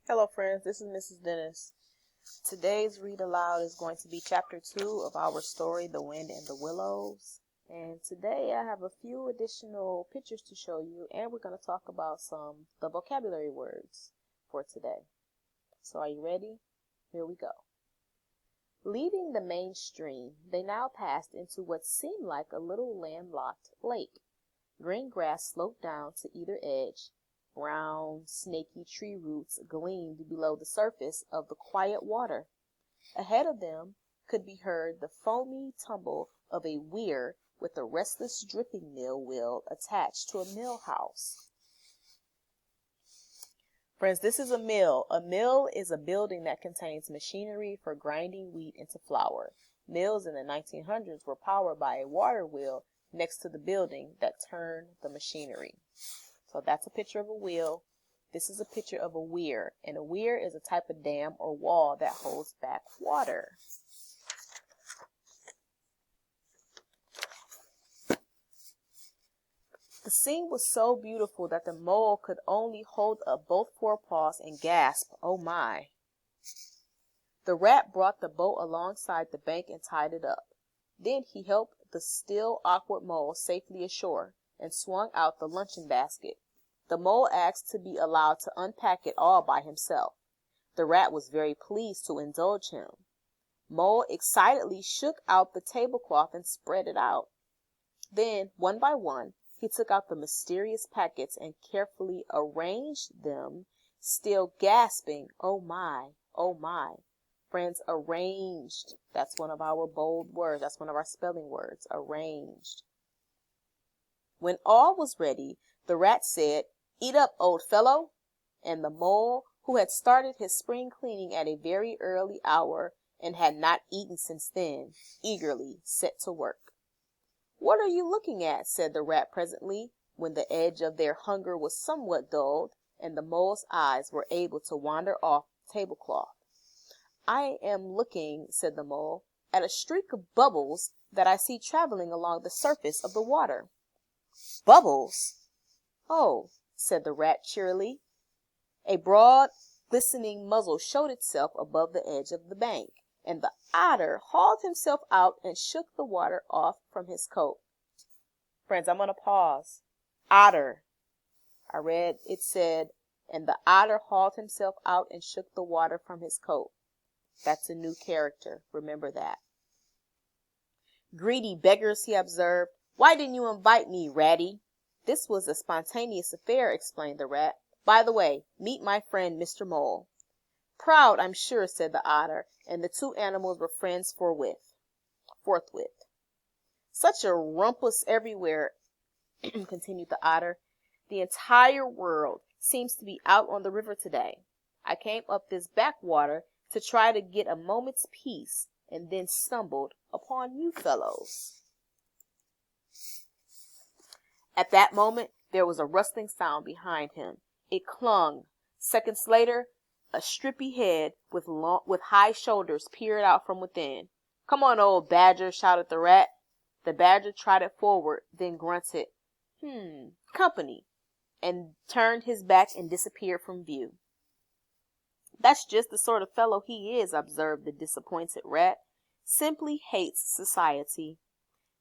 Hello friends, this is Mrs. Dennis. Today's read aloud is going to be chapter 2 of our story, The Wind and the Willows. And today I have a few additional pictures to show you, and we're going to talk about the vocabulary words for today. So are you ready? Here we go. Leaving the main stream, they now passed into what seemed like a little landlocked lake. Green grass sloped down to either edge. Brown, snaky tree roots gleamed below the surface of the quiet water. Ahead of them could be heard the foamy tumble of a weir with a restless dripping mill wheel attached to a mill house. Friends, this is a mill. A mill is a building that contains machinery for grinding wheat into flour. Mills in the 1900s were powered by a water wheel next to the building that turned the machinery. So that's a picture of a wheel. This is a picture of a weir. And a weir is a type of dam or wall that holds back water. The scene was so beautiful that the mole could only hold up both forepaws and gasp, "Oh my." The rat brought the boat alongside the bank and tied it up. Then he helped the still awkward mole safely ashore and swung out the luncheon basket. The mole asked to be allowed to unpack it all by himself. The rat was very pleased to indulge him. Mole excitedly shook out the tablecloth and spread it out. Then, one by one, he took out the mysterious packets and carefully arranged them, still gasping, "Oh my, oh my." Friends, arranged. That's one of our bold words. That's one of our spelling words, arranged. When all was ready, the rat said, "Eat up, old fellow." And the mole, who had started his spring cleaning at a very early hour and had not eaten since then, eagerly set to work. "What are you looking at?" said the rat presently, when the edge of their hunger was somewhat dulled, and the mole's eyes were able to wander off the tablecloth. "I am looking," said the mole, "at a streak of bubbles that I see traveling along the surface of the water." "Bubbles? Oh," said the rat cheerily. A broad, glistening muzzle showed itself above the edge of the bank, and the otter hauled himself out and shook the water off from his coat. Friends, I'm going to pause. Otter. I read it said, and the otter hauled himself out and shook the water from his coat. That's a new character. Remember that. "Greedy beggars," he observed. "Why didn't you invite me, Ratty?" "This was a spontaneous affair," explained the rat. "By the way, meet my friend, Mr. Mole." "Proud, I'm sure," said the otter, and the two animals were friends forthwith. "Such a rumpus everywhere," continued the otter. "The entire world seems to be out on the river today. I came up this backwater to try to get a moment's peace, and then stumbled upon you fellows." At that moment, there was a rustling sound behind him. It clung. Seconds later, a strippy head with high shoulders peered out from within. "Come on, old badger," shouted the rat. The badger trotted forward, then grunted, "Company," and turned his back and disappeared from view. "That's just the sort of fellow he is," observed the disappointed rat. "Simply hates society.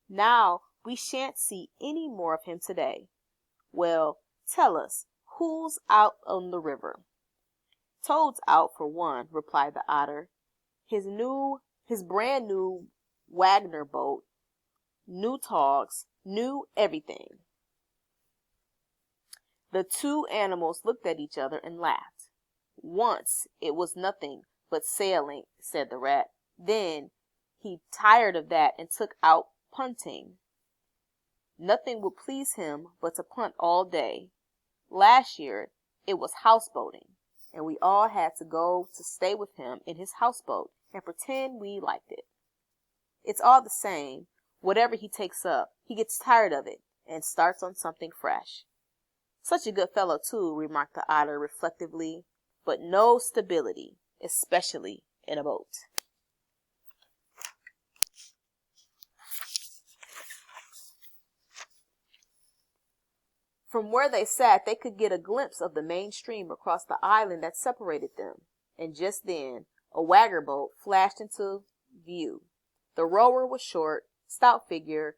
Now we shan't see any more of him today. Well, tell us, who's out on the river?" "Toad's out for one," replied the otter. His brand new Wagner boat, new togs, new everything." The two animals looked at each other and laughed. "Once it was nothing but sailing," said the rat. "Then he tired of that and took out punting. Nothing would please him but to punt all day. Last year it was houseboating, and we all had to go to stay with him in his houseboat and pretend we liked it. It's all the same. Whatever he takes up, he gets tired of it and starts on something fresh. Such a good fellow, too," remarked the otter reflectively, "but no stability, especially in a boat." From where they sat, they could get a glimpse of the main stream across the island that separated them. And just then, a wagger boat flashed into view. The rower was short, stout figure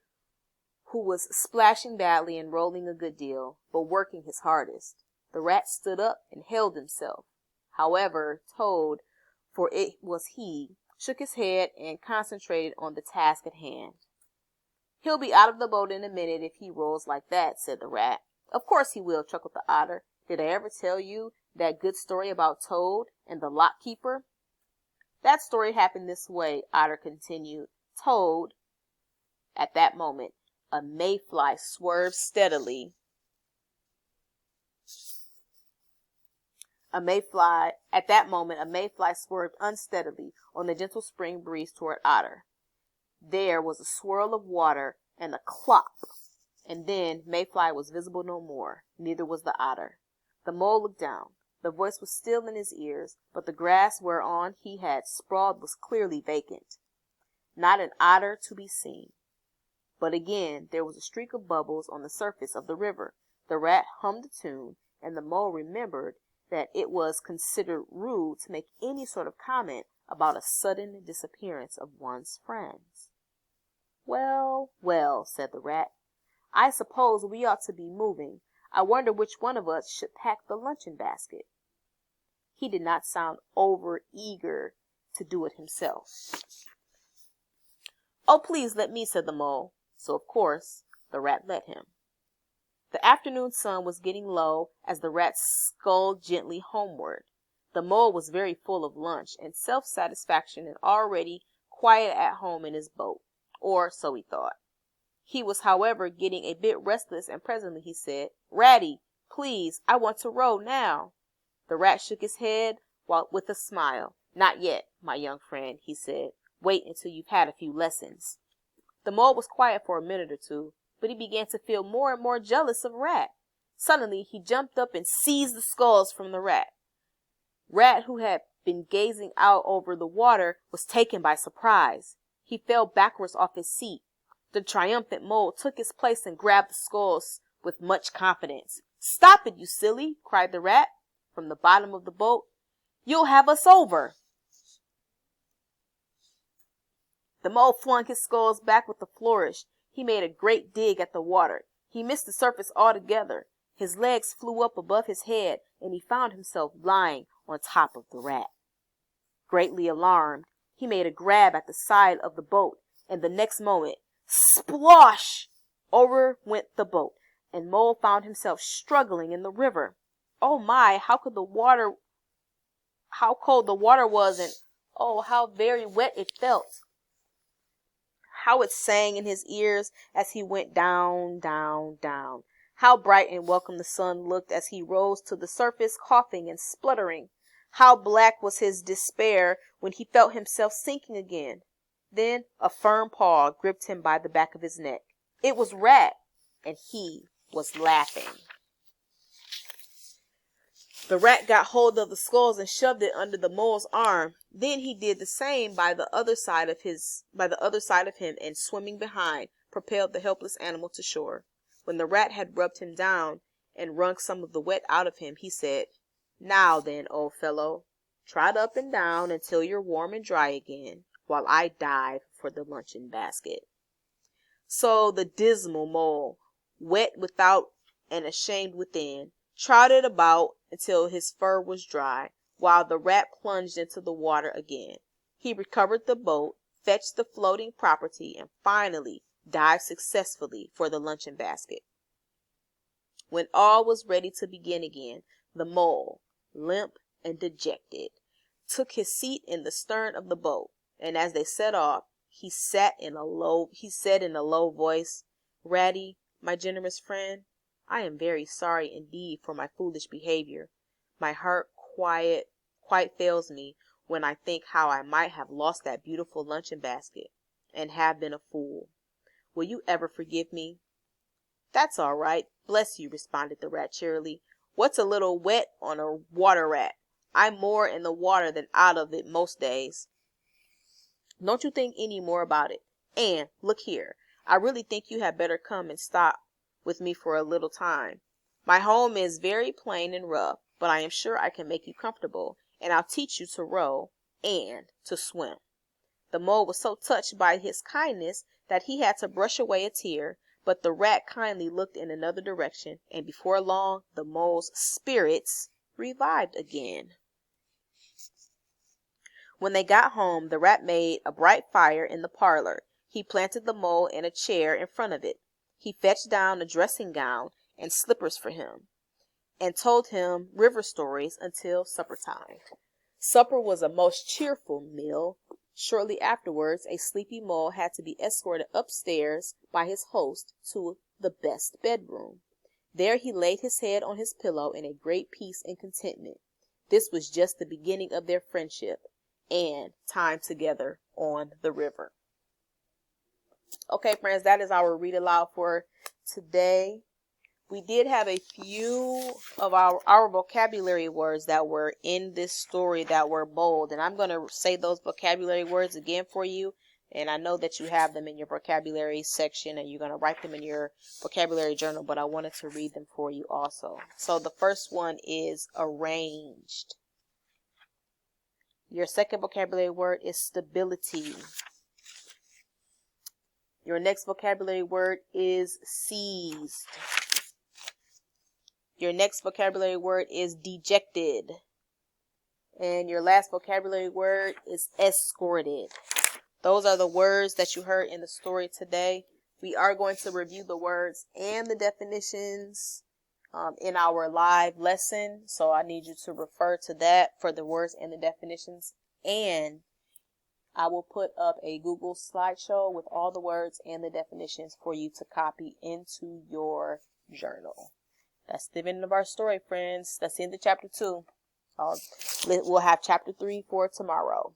who was splashing badly and rolling a good deal, but working his hardest. The rat stood up and held himself. However, Toad, for it was he, shook his head and concentrated on the task at hand. "He'll be out of the boat in a minute if he rolls like that," said the rat. "Of course he will," chuckled the otter. "Did I ever tell you that good story about Toad and the lock keeper?" "That story happened this way," Otter continued. "Toad—" At that moment, a mayfly swerved steadily. At that moment, a mayfly swerved unsteadily on the gentle spring breeze toward Otter. There was a swirl of water and a clop, and then Mayfly was visible no more. Neither was the otter. The mole looked down. The voice was still in his ears, but the grass whereon he had sprawled was clearly vacant. Not an otter to be seen. But again there was a streak of bubbles on the surface of the river. The rat hummed a tune, and the mole remembered that it was considered rude to make any sort of comment about a sudden disappearance of one's friends. "Well, well," said the rat, "I suppose we ought to be moving. I wonder which one of us should pack the luncheon basket." He did not sound over eager to do it himself. "Oh, please let me," said the mole. So, of course, the rat let him. The afternoon sun was getting low as the rat sculled gently homeward. The mole was very full of lunch and self-satisfaction and already quiet at home in his boat, or so he thought. He was, however, getting a bit restless, and presently he said, "Ratty, please, I want to row now." The rat shook his head with a smile. "Not yet, my young friend," he said. "Wait until you've had a few lessons." The mole was quiet for a minute or two, but he began to feel more and more jealous of Rat. Suddenly he jumped up and seized the sculls from the rat. Rat, who had been gazing out over the water, was taken by surprise. He fell backwards off his seat. The triumphant mole took his place and grabbed the sculls with much confidence. "Stop it, you silly!" cried the rat from the bottom of the boat. "You'll have us over." The mole flung his sculls back with a flourish. He made a great dig at the water. He missed the surface altogether. His legs flew up above his head, and he found himself lying on top of the rat. Greatly alarmed, he made a grab at the side of the boat, and the next moment, splosh! Over went the boat, and Mole found himself struggling in the river. Oh my, how cold the water was, and oh, how very wet it felt. How it sang in his ears as he went down, down, down. How bright and welcome the sun looked as he rose to the surface, coughing and spluttering. How black was his despair when he felt himself sinking again. Then a firm paw gripped him by the back of his neck. It was Rat, and he was laughing. The rat got hold of the sculls and shoved it under the mole's arm. Then he did the same by the other side of him, and swimming behind, propelled the helpless animal to shore. When the rat had rubbed him down and wrung some of the wet out of him, he said, "Now then, old fellow, trot up and down until you're warm and dry again, while I dive for the luncheon basket." So the dismal mole, wet without and ashamed within, trotted about until his fur was dry, while the rat plunged into the water again. He recovered the boat, fetched the floating property, and finally dived successfully for the luncheon basket. When all was ready to begin again, the mole, limp and dejected, took his seat in the stern of the boat, and as they set off, he said in a low voice, "Ratty, my generous friend, I am very sorry indeed for my foolish behavior. My heart quite fails me when I think how I might have lost that beautiful luncheon basket, and have been a fool. Will you ever forgive me?" "That's all right, bless you," responded the rat cheerily. "What's a little wet on a water rat? I'm more in the water than out of it most days. Don't you think any more about it. And, look here, I really think you had better come and stop with me for a little time. My home is very plain and rough, but I am sure I can make you comfortable, and I'll teach you to row and to swim." The mole was so touched by his kindness that he had to brush away a tear, but the rat kindly looked in another direction, and before long the mole's spirits revived again. When they got home, the rat made a bright fire in the parlor. He planted the mole in a chair in front of it. He fetched down a dressing gown and slippers for him, and told him river stories until supper time. Supper was a most cheerful meal. Shortly afterwards, a sleepy mole had to be escorted upstairs by his host to the best bedroom. There he laid his head on his pillow in a great peace and contentment. This was just the beginning of their friendship and time together on the river. Okay, friends, that is our read aloud for today. We did have a few of our vocabulary words that were in this story that were bold, and I'm going to say those vocabulary words again for you. And I know that you have them in your vocabulary section and you're going to write them in your vocabulary journal, but I wanted to read them for you also. So the first one is arranged. Your second vocabulary word is stability. Your next vocabulary word is seized. Your next vocabulary word is dejected. And your last vocabulary word is escorted. Those are the words that you heard in the story today. We are going to review the words and the definitions in our live lesson. So I need you to refer to that for the words and the definitions. And I will put up a Google slideshow with all the words and the definitions for you to copy into your journal. That's the end of our story, friends. That's the end of chapter 2. We'll have chapter 3 for tomorrow.